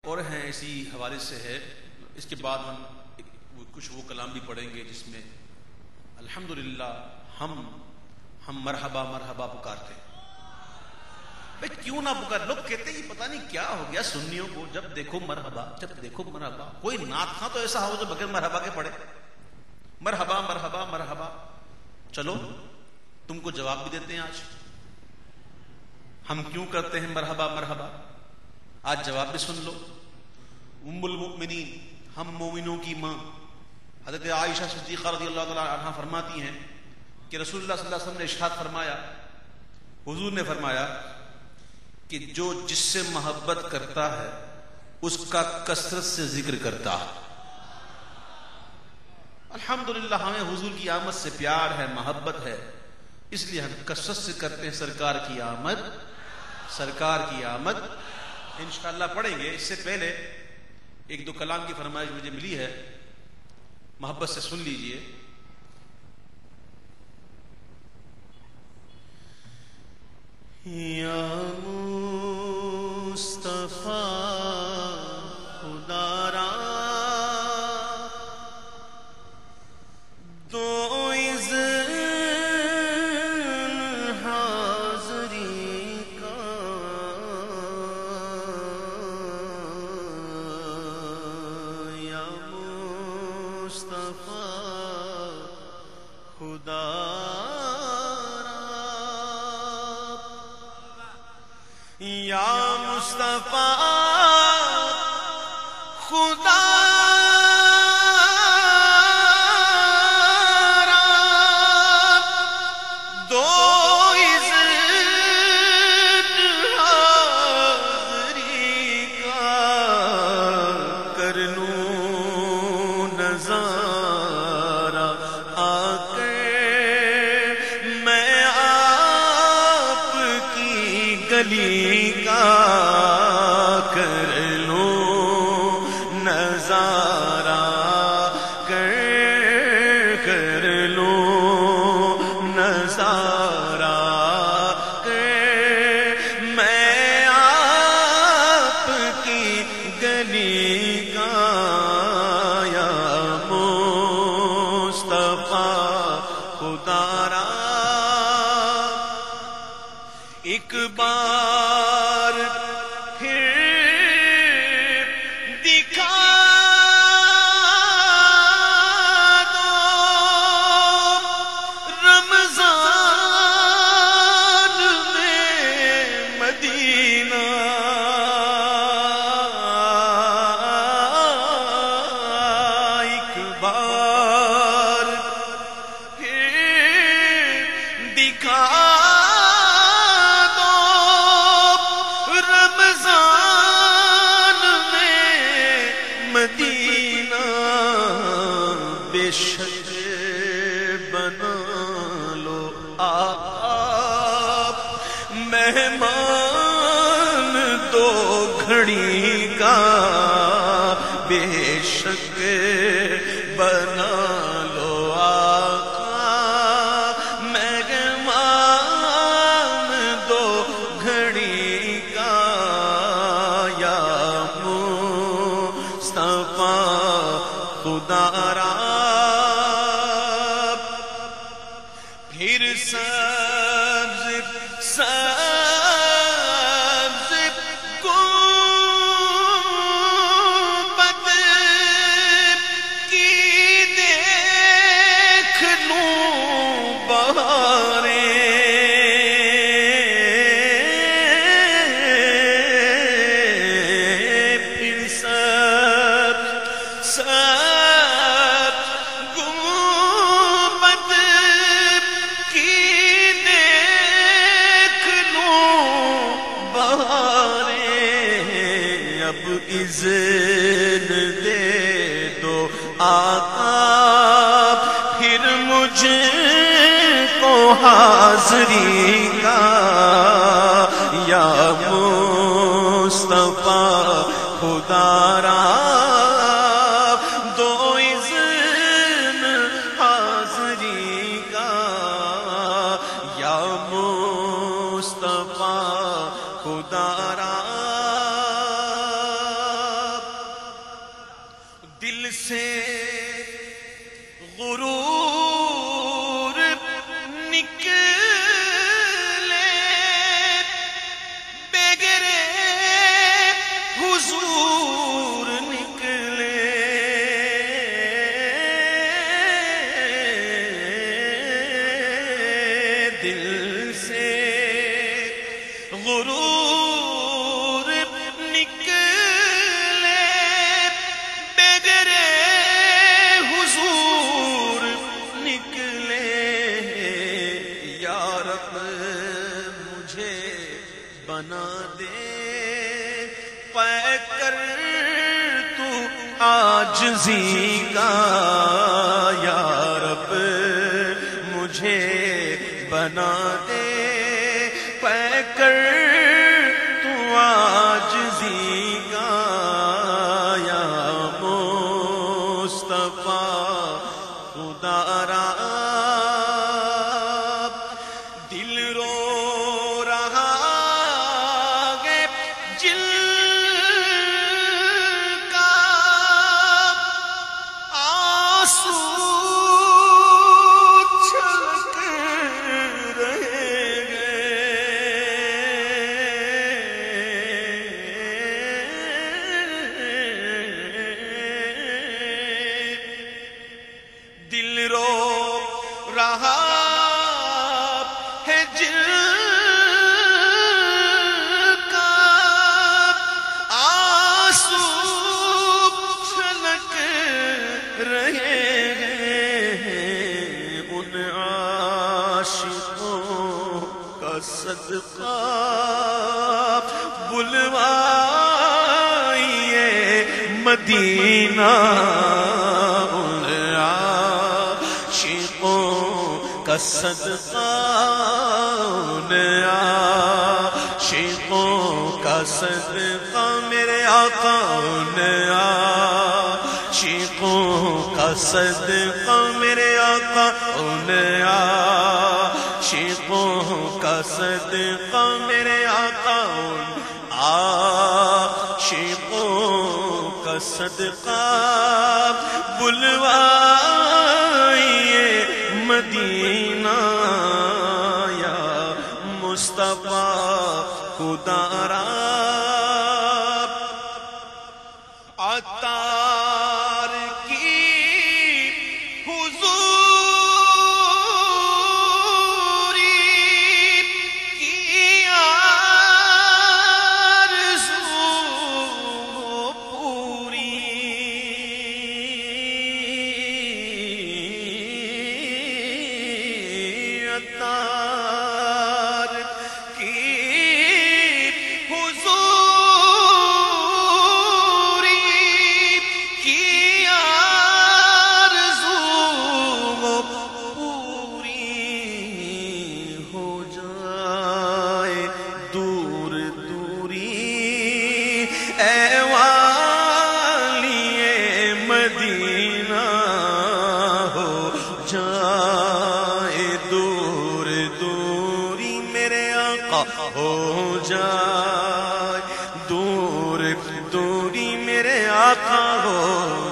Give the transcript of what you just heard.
اور ہیں اسی حوالے سے ہے. اس کے بعد ہم کچھ وہ کلام بھی پڑھیں گے جس میں الحمدللہ ہم مرحبا مرحبا پکارتے ہیں. بھئی کیوں نہ پکار؟ لوگ کہتے ہیں پتہ نہیں کیا ہو گیا سنیوں کو، جب دیکھو مرحبا جب دیکھو مرحبا. کوئی نعت خواں تو ایسا ہو جو بغیر مرحبا کے پڑھے. مرحبا مرحبا مرحبا. چلو تم کو جواب بھی دیتے ہیں آج ہم کیوں کرتے ہیں مرحبا مرحبا. آج جواب بھی سن لو. ام المؤمنین، ہم مومنوں کی ماں حضرت عائشہ صدیقہ رضی اللہ تعالی عنہا فرماتی ہیں کہ رسول اللہ صلی اللہ علیہ وسلم نے ارشاد فرمایا، حضور نے فرمایا کہ جو جس سے محبت کرتا ہے اس کا کثرت سے ذکر کرتا ہے. الحمدللہ ہمیں حضور کی آمد سے پیار ہے، محبت ہے، اس لیے ہم کثرت سے کرتے ہیں سرکار کی آمد، سرکار کی آمد. انشاءاللہ پڑھیں گے. اس سے پہلے ایک دو کلام کی فرمائش مجھے ملی ہے، محبت سے سن لیجئے. یا مصطفیٰ خدا را دو اذن حاضری کا، یا مصطفیٰ خدا یا مصطفیٰ خدا را دو عزت حاضری کا، کر لوں نظارہ آ کر میں آپ کی گلی کا، کر لوں نظارہ کر لوں نظارہ میں آپ کی گلی کا. یا مصطفیٰ خدا را ایک بار پھر دکھا دو رمضان میں مدینہ. ایک بار پھر دکھا مدینہ. بے شک بنا لو آپ مہمان دو گھڑی کا، بے شک بنا لو آقا مہمان دو گھڑی کا. یا خدا را پھر سبز سبز گنبد کی دیکھ لوں بہاریں. پھر سبز گنبد کی دیکھ لوں بہاریں. اب اذن دے دو آقا پھر مجھ کو حاضری کا. یا مصطفیٰ خدا را دو اذن حاضری کا. یا مصطفیٰ خدا را سے غرور نکلے بغیر حضور نکلے دل سے غرور نکلے بغیر حضور نکلے یا رب مجھے بنا دے پے کر تو عاجزی کا یا رب مجھے بنا دے پے کر تو عاجزی کا یا مصطفیٰ خدا را دل رو رہا ہے جل کا آنسو چھلک رہے دل رو رہا ہے جل کا آنسو چھلک رہے ہیں ان عاشقوں کا صدقہ بلوائیے مدینہ کا صدقہ ان عاشقوں کا صدقہ میرے آقا ان عاشقوں کا صدقہ میرے آقا ان عاشقوں کا صدقہ میرے آقا ان عاشقوں کا صدقہ بلوائیے مدینہ یا مصطفیٰ خدا را عطار کی حضوری کی آرزو پوری عطار کی حضوری کی آرزو پوری ہو جائے دور دوری اے والی مدینہ ہو جائے دور دوری میرے آقا ہو جائے دور دوری میرے آقا ہو